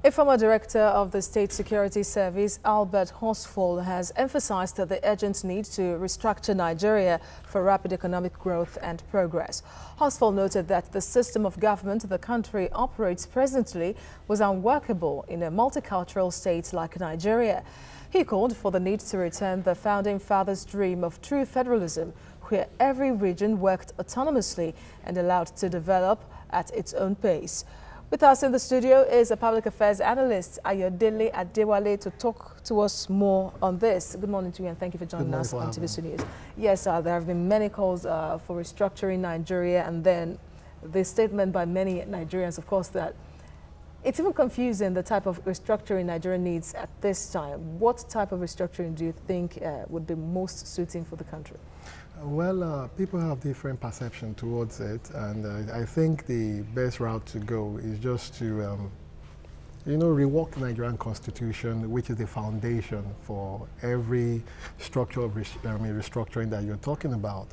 A former director of the State Security Service, Albert Horsfall, has emphasized the urgent need to restructure Nigeria for rapid economic growth and progress. Horsfall noted that the system of government the country operates presently was unworkable in a multicultural state like Nigeria. He called for the need to return the founding fathers' dream of true federalism, where every region worked autonomously and allowed to develop at its own pace. With us in the studio is a public affairs analyst, Ayodele Adewale, to talk to us more on this. Good morning to you and thank you for joining us on TVC News. Yes, there have been many calls for restructuring Nigeria, and then the statement by many Nigerians, of course, that it's even confusing the type of restructuring Nigeria needs at this time. What type of restructuring do you think would be most suiting for the country? Well, people have different perception towards it, and I think the best route to go is just to, rework the Nigerian Constitution, which is the foundation for every structure of restructuring that you're talking about.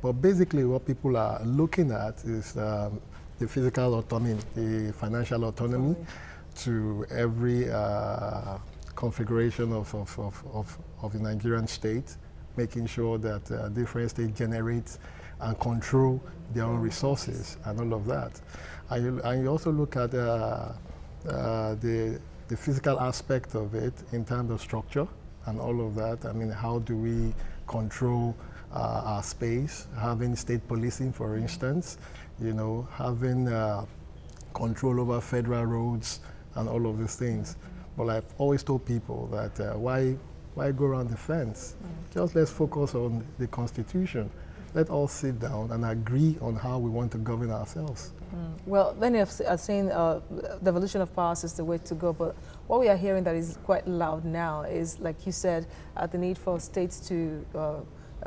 But basically, what people are looking at is the physical autonomy, the financial autonomy to every configuration of the Nigerian state, making sure that different states generate and control their own resources and all of that. And you also look at the physical aspect of it in terms of structure and all of that. I mean, how do we control our space, having state policing, for instance, having control over federal roads and all of these things. But I've always told people that why go around the fence? Just let's focus on the Constitution. Let all sit down and agree on how we want to govern ourselves. Well, many are saying the devolution of powers is the way to go, but what we are hearing that is quite loud now is, like you said, the need for states to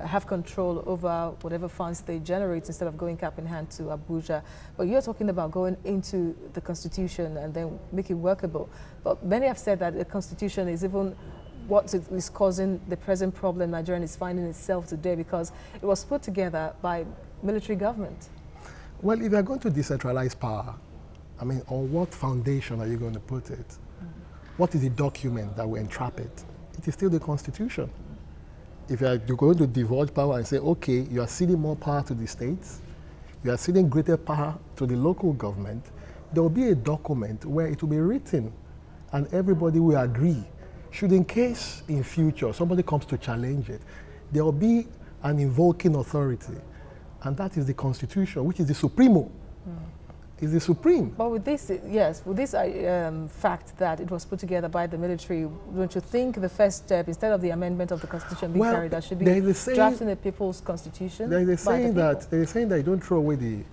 have control over whatever funds they generate instead of going cap in hand to Abuja. But you're talking about going into the Constitution and then make it workable. But many have said that the Constitution is even what is causing the present problem Nigeria is finding itself today, because it was put together by military government. Well, if you're going to decentralize power, I mean, on what foundation are you going to put it? What is the document that will entrap it? It is still the Constitution. If you're going to divulge power and say, okay, you are ceding more power to the states, you are ceding greater power to the local government, there will be a document where it will be written and everybody will agree. Should, in case in future somebody comes to challenge it, there will be an invoking authority, and that is the Constitution, which is the supremo. Is the supreme. But with this, yes, with this fact that it was put together by the military, don't you think the first step, instead of the amendment of the Constitution being carried, that should be drafting the people's Constitution? They're saying that you don't throw away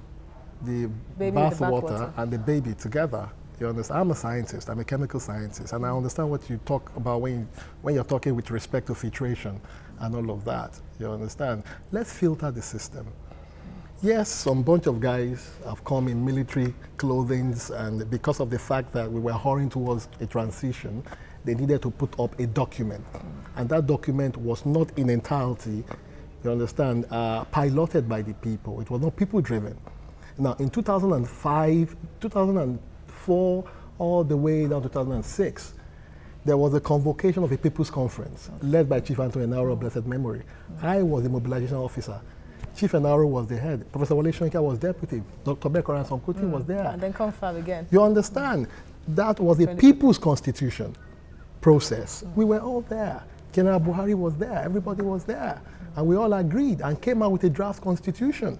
the bathwater and the baby together. You understand? I'm a scientist. I'm a chemical scientist, and I understand what you talk about when you're talking with respect to filtration and all of that. You understand? Let's filter the system. Yes, some bunch of guys have come in military clothing, and because of the fact that we were hurrying towards a transition, they needed to put up a document, and that document was not in entirety, you understand, piloted by the people. It was not people-driven. Now, in 2005, 2004, all the way down to 2006, there was a convocation of a people's conference led by Chief Anthony Enaro of blessed memory. I was the mobilization officer. Chief Enaro was the head. Professor Wale Soyinka was deputy. Dr. Bekora Sonkuti was there. And then confirm again. You understand? That was a people's constitution process. We were all there. General Buhari was there. Everybody was there. And we all agreed and came out with a draft constitution.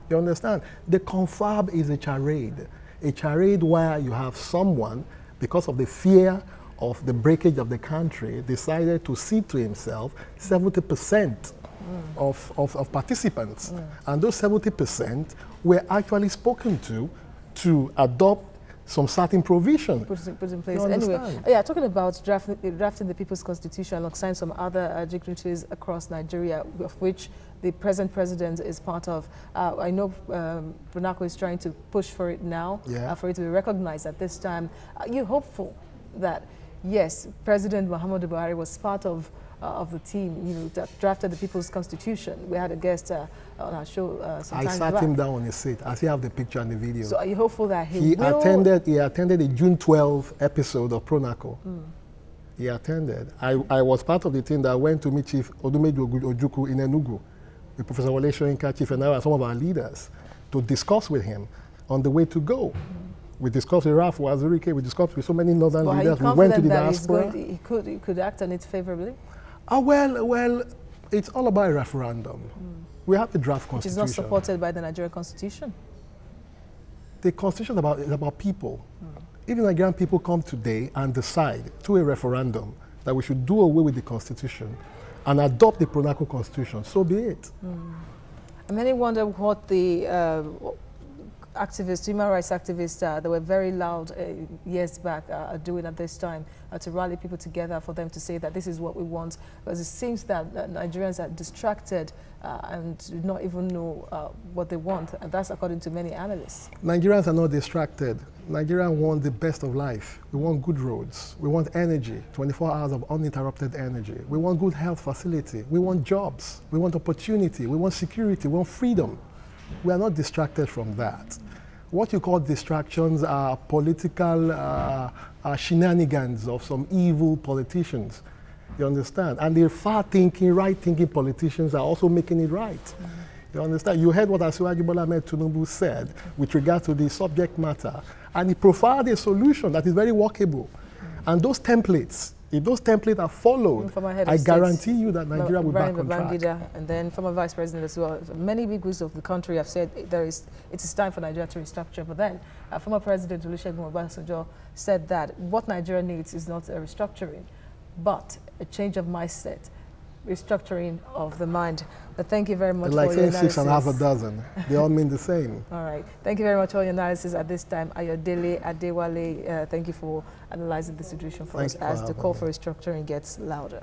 You understand? The confab is a charade where you have someone, because of the fear of the breakage of the country, decided to cede to himself 70% of participants. And those 70% were actually spoken to adopt some certain provision. Put in place. Anyway, yeah, talking about drafting the People's Constitution alongside some other dignitaries across Nigeria, of which the present president is part of. I know Brunako is trying to push for it now, for it to be recognized at this time. Are you hopeful that, yes, President Muhammadu Buhari was part of of the team, you know, that drafted the People's Constitution. We had a guest on our show some time back. I sat him down on his seat. I still have the picture and the video. So are you hopeful that he attended the June 12 episode of Pronaco. He attended. I was part of the team that went to meet Chief Odumeju Ojukwu in Enugu, with Professor Wole Soyinka, Chief and some of our leaders, to discuss with him on the way to go. We discussed with Ralph Wazirike, we discussed with so many northern leaders. We went to the diaspora. He could act on it favorably? Well, it's all about a referendum. We have the draft constitution. Which is not supported by the Nigerian constitution? The constitution is about people. If the Nigerian people come today and decide through a referendum that we should do away with the constitution and adopt the Pronaco constitution, so be it. And many wonder what the activists, human rights activists that were very loud years back are doing at this time to rally people together for them to say that this is what we want, because it seems that Nigerians are distracted and do not even know what they want, and that's according to many analysts. Nigerians are not distracted. Nigerians want the best of life. We want good roads. We want energy, 24 hours of uninterrupted energy. We want good health facility. We want jobs. We want opportunity. We want security. We want freedom. We are not distracted from that. What you call distractions are political shenanigans of some evil politicians. You understand? And the far-thinking, right-thinking politicians are also making it right. You understand? You heard what Asiwaju Bola Ahmed Tinubu said with regard to the subject matter, and he profiled a solution that is very workable. And those templates, if those templates are followed, I guarantee you that Nigeria will be back on track. And then former Vice President as well. Many big groups of the country have said it is time for Nigeria to restructure. But then former President Olusegun Obasanjo said that what Nigeria needs is not a restructuring, but a change of mindset, restructuring of the mind. But thank you very much for your analysis. Like saying 6 1/2. They all mean the same. All right. Thank you very much for your analysis at this time. Ayodele Adewale, thank you for analyzing the situation for us as the call for restructuring gets louder.